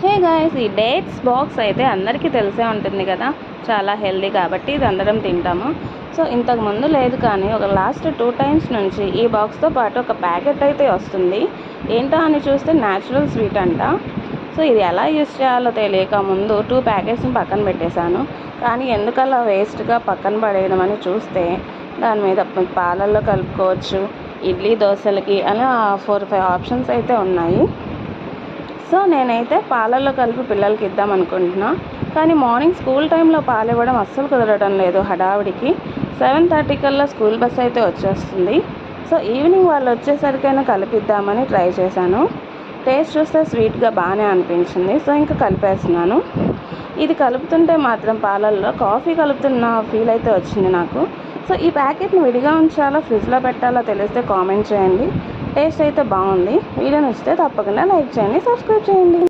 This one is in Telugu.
హే గాయ్స్, ఈ డేట్స్ బాక్స్ అయితే అందరికీ తెలిసే ఉంటుంది కదా. చాలా హెల్దీ కాబట్టి ఇది అందరం తింటాము. సో ఇంతకుముందు లేదు, కానీ ఒక లాస్ట్ 2 టైమ్స్ నుంచి ఈ బాక్స్తో పాటు ఒక ప్యాకెట్ అయితే వస్తుంది. ఏంటో అని చూస్తే న్యాచురల్ స్వీట్ అంట. సో ఇది ఎలా యూస్ చేయాలో తెలియక ముందు 2 ప్యాకెట్స్ని పక్కన పెట్టేశాను. కానీ ఎందుకలా వేస్ట్గా పక్కన పడేయడం అని చూస్తే దాని మీద పాలల్లో కలుపుకోవచ్చు, ఇడ్లీ దోశలకి అలా 4-5 ఆప్షన్స్ అయితే ఉన్నాయి. సో నేనైతే పాలల్లో కలిపి పిల్లలకి ఇద్దాం అనుకుంటున్నా. కానీ మార్నింగ్ స్కూల్ టైంలో పాలు ఇవ్వడం అస్సలు కుదరడం లేదు. హడావిడికి 7:30 కల్లా స్కూల్ బస్ అయితే వచ్చేస్తుంది. సో ఈవినింగ్ వాళ్ళు వచ్చేసరికైనా కలిపిద్దామని ట్రై చేశాను. టేస్ట్ చూస్తే స్వీట్గా బాగానే అనిపించింది. సో ఇంకా కలిపేస్తున్నాను. ఇది కలుపుతుంటే మాత్రం పాలల్లో కాఫీ కలుపుతున్న ఫీల్ అయితే వచ్చింది నాకు. సో ఈ ప్యాకెట్ని విడిగా ఉంచాలా, ఫ్రిడ్జ్లో పెట్టాలా తెలిస్తే కామెంట్ చేయండి. టేస్ట్ అయితే బాగుంది. వీడియో నచ్చితే తప్పకుండా లైక్ చేయండి, సబ్స్క్రైబ్ చేయండి.